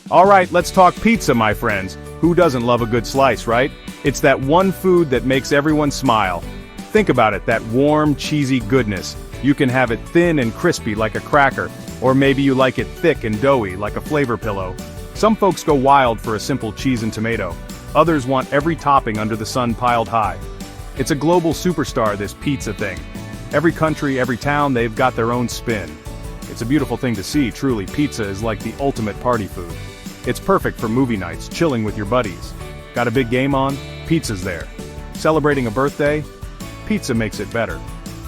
Alright, let's talk pizza, my friends. Who doesn't love a good slice, right? It's that one food that makes everyone smile. Think about it, that warm, cheesy goodness. You can have it thin and crispy like a cracker, or maybe you like it thick and doughy like a flavor pillow. Some folks go wild for a simple cheese and tomato. Others want every topping under the sun piled high. It's a global superstar, this pizza thing. Every country, every town, they've got their own spin. It's a beautiful thing to see, truly. Pizza is like the ultimate party food. It's perfect for movie nights, chilling with your buddies. Got a big game on? Pizza's there. Celebrating a birthday? Pizza makes it better.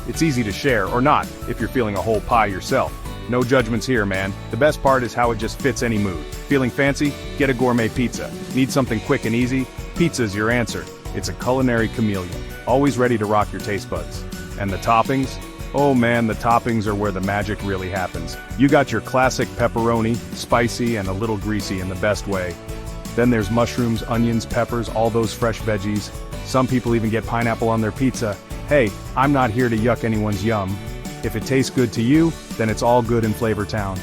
It's easy to share, or not, if you're feeling a whole pie yourself. No judgments here, man. The best part is how it just fits any mood. Feeling fancy? Get a gourmet pizza. Need something quick and easy? Pizza's your answer. It's a culinary chameleon, always ready to rock your taste buds. And the toppings? Oh man, the toppings are where the magic really happens. You got your classic pepperoni, spicy and a little greasy in the best way. Then there's mushrooms, onions, peppers, all those fresh veggies. Some people even get pineapple on their pizza. Hey, I'm not here to yuck anyone's yum. If it tastes good to you, then it's all good in Flavor Town.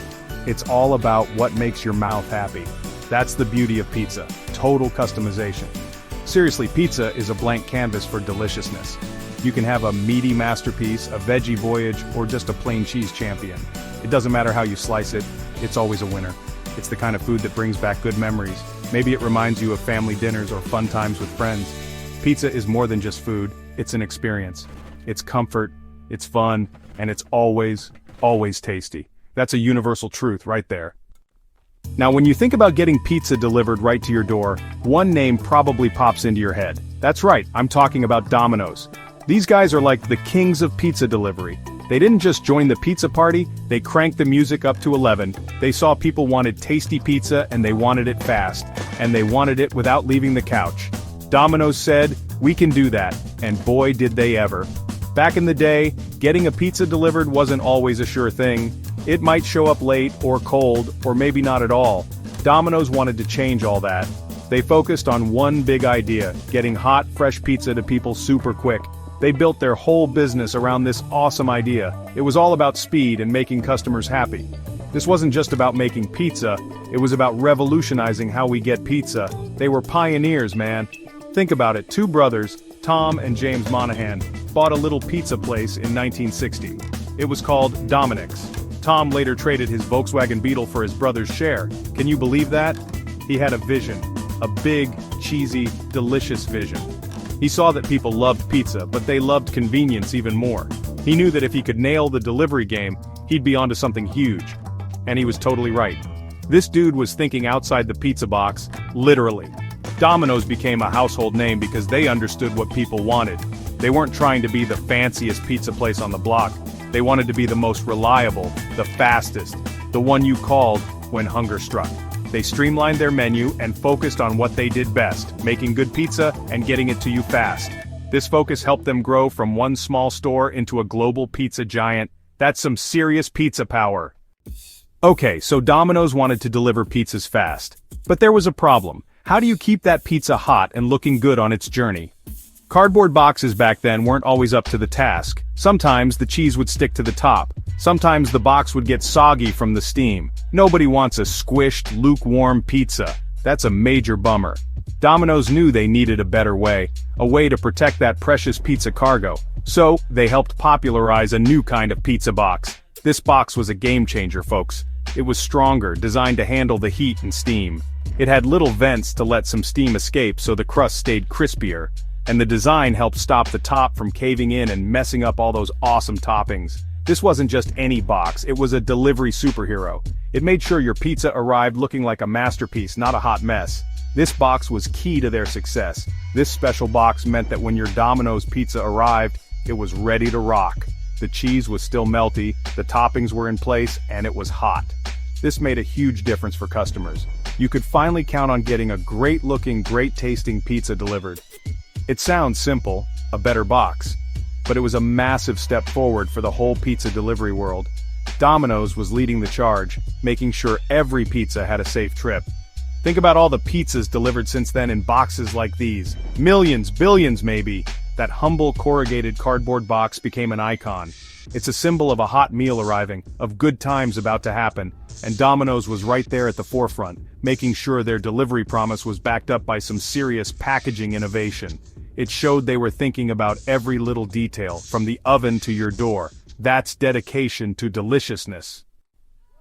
It's all about what makes your mouth happy. That's the beauty of pizza, total customization. Seriously, pizza is a blank canvas for deliciousness. You can have a meaty masterpiece, a veggie voyage, or just a plain cheese champion. It doesn't matter how you slice it, it's always a winner. It's the kind of food that brings back good memories. Maybe it reminds you of family dinners or fun times with friends. Pizza is more than just food, it's an experience. It's comfort, it's fun, and it's always, always tasty. That's a universal truth right there. Now when you think about getting pizza delivered right to your door, one name probably pops into your head. That's right, I'm talking about Domino's. These guys are like the kings of pizza delivery. They didn't just join the pizza party, they cranked the music up to 11. They saw people wanted tasty pizza and they wanted it fast. And they wanted it without leaving the couch. Domino's said, "We can do that," and boy did they ever. Back in the day, getting a pizza delivered wasn't always a sure thing. It might show up late, or cold, or maybe not at all. Domino's wanted to change all that. They focused on one big idea, getting hot, fresh pizza to people super quick. They built their whole business around this awesome idea. It was all about speed and making customers happy. This wasn't just about making pizza, it was about revolutionizing how we get pizza. They were pioneers, man. Think about it, two brothers, Tom and James Monahan, bought a little pizza place in 1960. It was called Domino's. Tom later traded his Volkswagen Beetle for his brother's share. Can you believe that? He had a vision. A big, cheesy, delicious vision. He saw that people loved pizza, but they loved convenience even more. He knew that if he could nail the delivery game, he'd be onto something huge. And he was totally right. This dude was thinking outside the pizza box, literally. Domino's became a household name because they understood what people wanted. They weren't trying to be the fanciest pizza place on the block. They wanted to be the most reliable, the fastest, the one you called when hunger struck. They streamlined their menu and focused on what they did best, making good pizza and getting it to you fast. This focus helped them grow from one small store into a global pizza giant. That's some serious pizza power. Okay, so Domino's wanted to deliver pizzas fast. But there was a problem. How do you keep that pizza hot and looking good on its journey? Cardboard boxes back then weren't always up to the task. Sometimes the cheese would stick to the top. Sometimes the box would get soggy from the steam. Nobody wants a squished, lukewarm pizza. That's a major bummer. Domino's knew they needed a better way, a way to protect that precious pizza cargo. So, they helped popularize a new kind of pizza box. This box was a game changer, folks. It was stronger, designed to handle the heat and steam. It had little vents to let some steam escape so the crust stayed crispier. And the design helped stop the top from caving in and messing up all those awesome toppings. This wasn't just any box, it was a delivery superhero. It made sure your pizza arrived looking like a masterpiece, not a hot mess. This box was key to their success. This special box meant that when your Domino's pizza arrived, it was ready to rock. The cheese was still melty, the toppings were in place, and it was hot. This made a huge difference for customers. You could finally count on getting a great-looking, great-tasting pizza delivered. It sounds simple, a better box. But it was a massive step forward for the whole pizza delivery world. Domino's was leading the charge, making sure every pizza had a safe trip. Think about all the pizzas delivered since then in boxes like these. Millions, billions maybe. That humble corrugated cardboard box became an icon. It's a symbol of a hot meal arriving, of good times about to happen, and Domino's was right there at the forefront, making sure their delivery promise was backed up by some serious packaging innovation. It showed they were thinking about every little detail, from the oven to your door. That's dedication to deliciousness.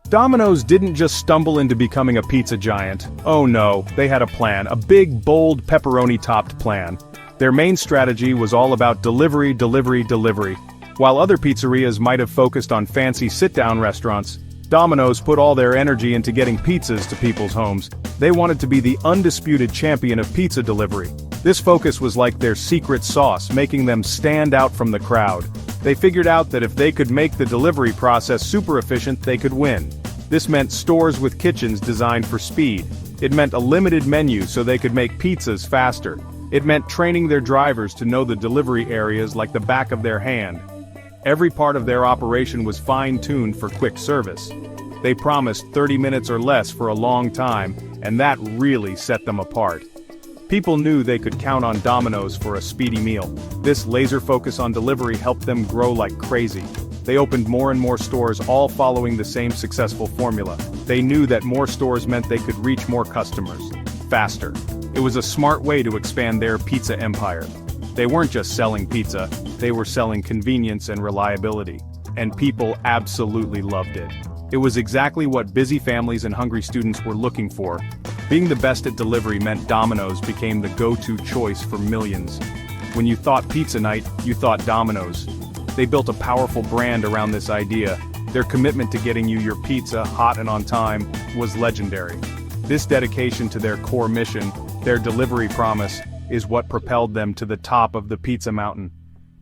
Domino's didn't just stumble into becoming a pizza giant. Oh no, they had a plan, a big, bold, pepperoni-topped plan. Their main strategy was all about delivery, delivery, delivery. While other pizzerias might have focused on fancy sit-down restaurants, Domino's put all their energy into getting pizzas to people's homes. They wanted to be the undisputed champion of pizza delivery. This focus was like their secret sauce, making them stand out from the crowd. They figured out that if they could make the delivery process super efficient, they could win. This meant stores with kitchens designed for speed. It meant a limited menu so they could make pizzas faster. It meant training their drivers to know the delivery areas like the back of their hand. Every part of their operation was fine-tuned for quick service. They promised 30 minutes or less for a long time, and that really set them apart. People knew they could count on Domino's for a speedy meal. This laser focus on delivery helped them grow like crazy. They opened more and more stores, all following the same successful formula. They knew that more stores meant they could reach more customers, faster. It was a smart way to expand their pizza empire. They weren't just selling pizza, they were selling convenience and reliability. And people absolutely loved it. It was exactly what busy families and hungry students were looking for. Being the best at delivery meant Domino's became the go-to choice for millions. When you thought pizza night, you thought Domino's. They built a powerful brand around this idea. Their commitment to getting you your pizza hot and on time was legendary. This dedication to their core mission, their delivery promise, is what propelled them to the top of the pizza mountain.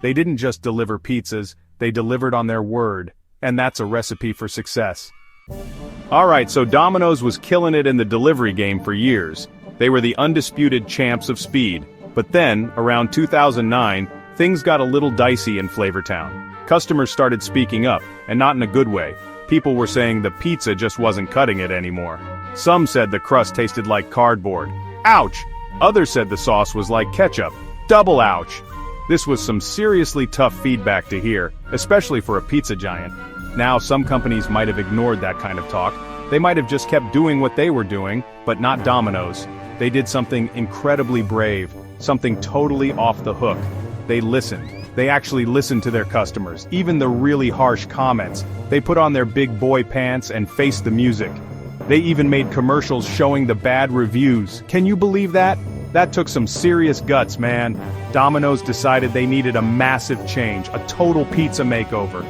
They didn't just deliver pizzas, they delivered on their word, and that's a recipe for success. Alright, so Domino's was killing it in the delivery game for years. They were the undisputed champs of speed. But then, around 2009, things got a little dicey in Flavortown. Customers started speaking up, and not in a good way. People were saying the pizza just wasn't cutting it anymore. Some said the crust tasted like cardboard. Ouch! Others said the sauce was like ketchup. Double ouch! This was some seriously tough feedback to hear, especially for a pizza giant. Now, some companies might have ignored that kind of talk. They might have just kept doing what they were doing, but not Domino's. They did something incredibly brave, something totally off the hook. They listened. They actually listened to their customers, even the really harsh comments. They put on their big boy pants and faced the music. They even made commercials showing the bad reviews. Can you believe that? That took some serious guts, man. Domino's decided they needed a massive change, a total pizza makeover.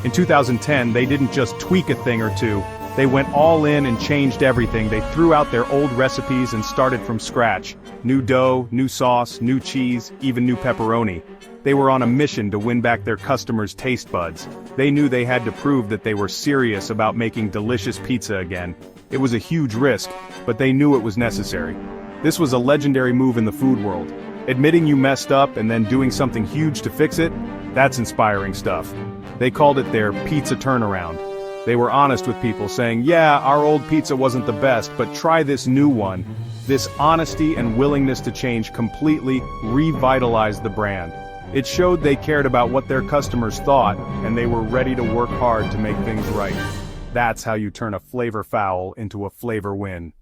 In 2010, they didn't just tweak a thing or two. They went all in and changed everything. They threw out their old recipes and started from scratch. New dough, new sauce, new cheese, even new pepperoni. They were on a mission to win back their customers' taste buds. They knew they had to prove that they were serious about making delicious pizza again. It was a huge risk, but they knew it was necessary. This was a legendary move in the food world. Admitting you messed up and then doing something huge to fix it, that's inspiring stuff. They called it their pizza turnaround. They were honest with people, saying, yeah, our old pizza wasn't the best, but try this new one. This honesty and willingness to change completely revitalized the brand. It showed they cared about what their customers thought, and they were ready to work hard to make things right. That's how you turn a flavor foul into a flavor win.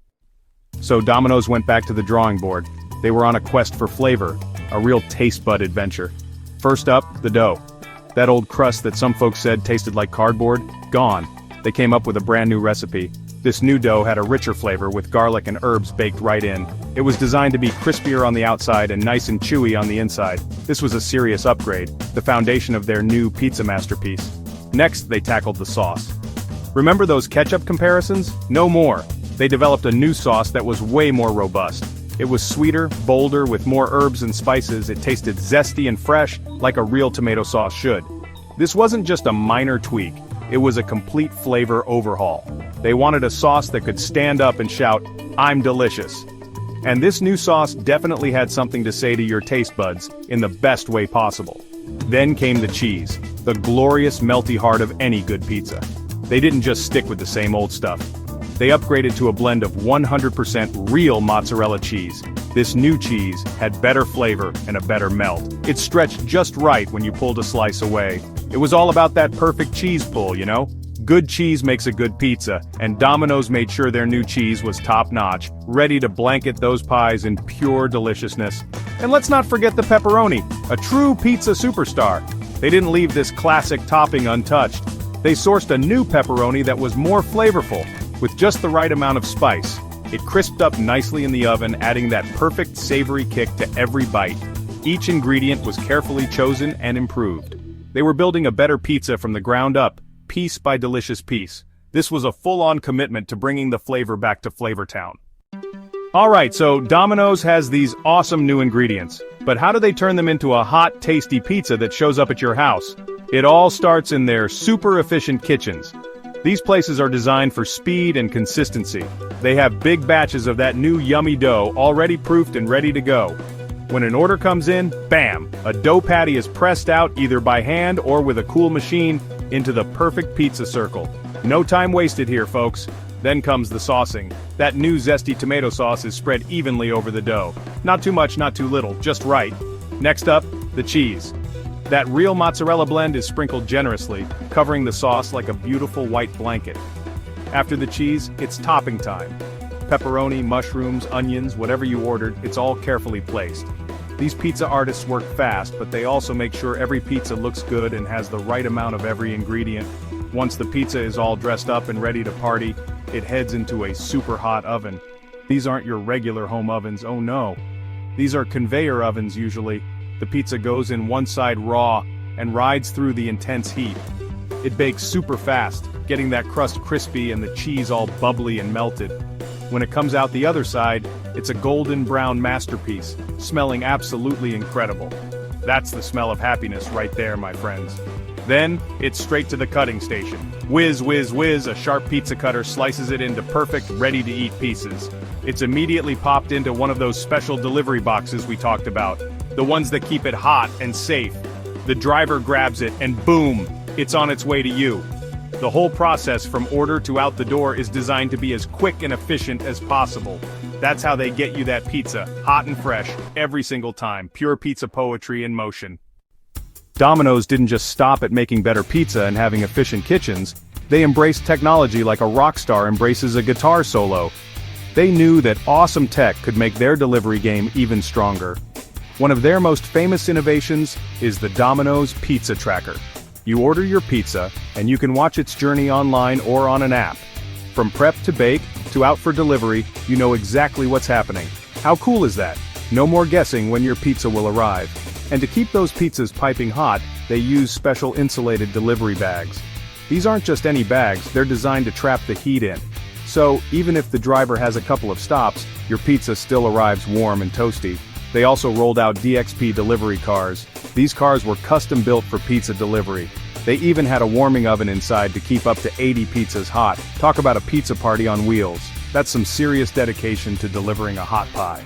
So Domino's went back to the drawing board. They were on a quest for flavor, a real taste bud adventure. First up, the dough. That old crust that some folks said tasted like cardboard, gone. They came up with a brand new recipe. This new dough had a richer flavor with garlic and herbs baked right in. It was designed to be crispier on the outside and nice and chewy on the inside. This was a serious upgrade, the foundation of their new pizza masterpiece. Next, they tackled the sauce. Remember those ketchup comparisons? No more. They developed a new sauce that was way more robust. It was sweeter, bolder, with more herbs and spices. It tasted zesty and fresh, like a real tomato sauce should. This wasn't just a minor tweak, it was a complete flavor overhaul. They wanted a sauce that could stand up and shout, "I'm delicious." And this new sauce definitely had something to say to your taste buds, in the best way possible. Then came the cheese, the glorious melty heart of any good pizza. They didn't just stick with the same old stuff. They upgraded to a blend of 100% real mozzarella cheese. This new cheese had better flavor and a better melt. It stretched just right when you pulled a slice away. It was all about that perfect cheese pull, you know? Good cheese makes a good pizza, and Domino's made sure their new cheese was top-notch, ready to blanket those pies in pure deliciousness. And let's not forget the pepperoni, a true pizza superstar. They didn't leave this classic topping untouched. They sourced a new pepperoni that was more flavorful, with just the right amount of spice. It crisped up nicely in the oven, adding that perfect savory kick to every bite. Each ingredient was carefully chosen and improved. They were building a better pizza from the ground up, piece by delicious piece. This was a full-on commitment to bringing the flavor back to Flavortown. Alright, so Domino's has these awesome new ingredients, but how do they turn them into a hot, tasty pizza that shows up at your house? It all starts in their super efficient kitchens. These places are designed for speed and consistency. They have big batches of that new yummy dough already proofed and ready to go. When an order comes in, bam, a dough patty is pressed out either by hand or with a cool machine into the perfect pizza circle. No time wasted here, folks. Then comes the saucing. That new zesty tomato sauce is spread evenly over the dough. Not too much, not too little, just right. Next up, the cheese. That real mozzarella blend is sprinkled generously, covering the sauce like a beautiful white blanket. After the cheese, it's topping time. Pepperoni, mushrooms, onions, whatever you ordered, it's all carefully placed. These pizza artists work fast, but they also make sure every pizza looks good and has the right amount of every ingredient. Once the pizza is all dressed up and ready to party, it heads into a super hot oven. These aren't your regular home ovens, oh no. These are conveyor ovens usually. The pizza goes in one side raw and rides through the intense heat. It bakes super fast, getting that crust crispy and the cheese all bubbly and melted. When it comes out the other side, it's a golden brown masterpiece, smelling absolutely incredible. That's the smell of happiness right there, my friends. Then, it's straight to the cutting station. Whiz, whiz, whiz, a sharp pizza cutter slices it into perfect, ready-to-eat pieces. It's immediately popped into one of those special delivery boxes we talked about. The ones that keep it hot and safe. The driver grabs it and boom, it's on its way to you. The whole process from order to out the door is designed to be as quick and efficient as possible. That's how they get you that pizza, hot and fresh, every single time. Pure pizza poetry in motion. Domino's didn't just stop at making better pizza and having efficient kitchens, they embraced technology like a rock star embraces a guitar solo. They knew that awesome tech could make their delivery game even stronger. One of their most famous innovations is the Domino's Pizza Tracker. You order your pizza, and you can watch its journey online or on an app. From prep to bake, to out for delivery, you know exactly what's happening. How cool is that? No more guessing when your pizza will arrive. And to keep those pizzas piping hot, they use special insulated delivery bags. These aren't just any bags, they're designed to trap the heat in. So, even if the driver has a couple of stops, your pizza still arrives warm and toasty. They also rolled out DXP delivery cars. These cars were custom built for pizza delivery. They even had a warming oven inside to keep up to 80 pizzas hot. Talk about a pizza party on wheels. That's some serious dedication to delivering a hot pie.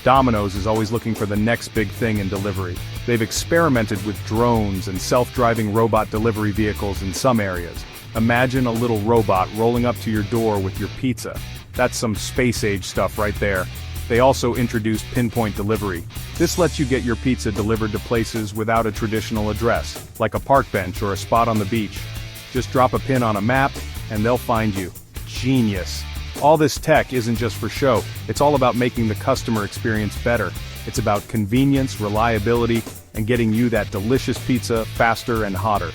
Domino's is always looking for the next big thing in delivery. They've experimented with drones and self-driving robot delivery vehicles in some areas. Imagine a little robot rolling up to your door with your pizza. That's some space-age stuff right there. They also introduced pinpoint delivery. This lets you get your pizza delivered to places without a traditional address, like a park bench or a spot on the beach. Just drop a pin on a map, and they'll find you. Genius. All this tech isn't just for show, it's all about making the customer experience better. It's about convenience, reliability, and getting you that delicious pizza faster and hotter.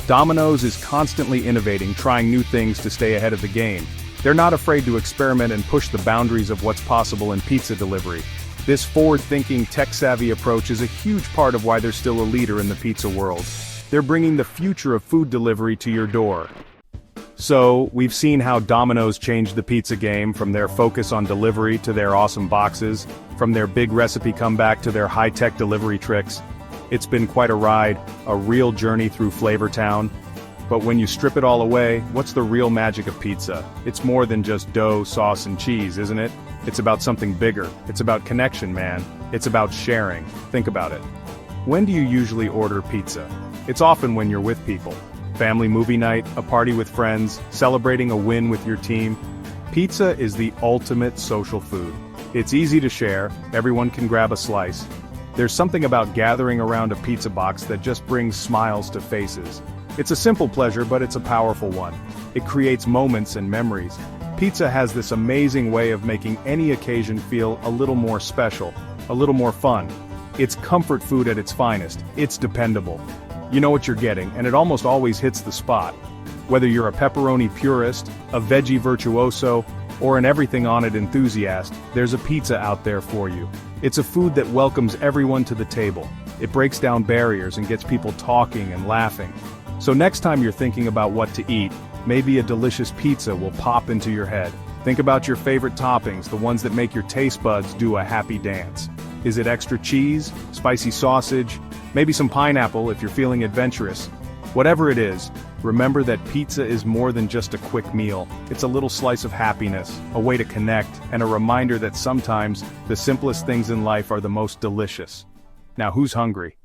Domino's is constantly innovating, trying new things to stay ahead of the game. They're not afraid to experiment and push the boundaries of what's possible in pizza delivery. This forward-thinking, tech-savvy approach is a huge part of why they're still a leader in the pizza world. They're bringing the future of food delivery to your door. So, we've seen how Domino's changed the pizza game, from their focus on delivery to their awesome boxes, from their big recipe comeback to their high-tech delivery tricks. It's been quite a ride, a real journey through Flavortown. But when you strip it all away, what's the real magic of pizza? It's more than just dough, sauce, and cheese, isn't it? It's about something bigger. It's about connection, man. It's about sharing. Think about it. When do you usually order pizza? It's often when you're with people. Family movie night, a party with friends, celebrating a win with your team. Pizza is the ultimate social food. It's easy to share, everyone can grab a slice. There's something about gathering around a pizza box that just brings smiles to faces. It's a simple pleasure, but it's a powerful one. It creates moments and memories. Pizza has this amazing way of making any occasion feel a little more special, a little more fun. It's comfort food at its finest. It's dependable. You know what you're getting, and it almost always hits the spot. Whether you're a pepperoni purist, a veggie virtuoso, or an everything-on-it enthusiast, there's a pizza out there for you. It's a food that welcomes everyone to the table. It breaks down barriers and gets people talking and laughing. So next time you're thinking about what to eat, maybe a delicious pizza will pop into your head. Think about your favorite toppings, the ones that make your taste buds do a happy dance. Is it extra cheese, spicy sausage, maybe some pineapple if you're feeling adventurous? Whatever it is, remember that pizza is more than just a quick meal. It's a little slice of happiness, a way to connect, and a reminder that sometimes the simplest things in life are the most delicious. Now who's hungry?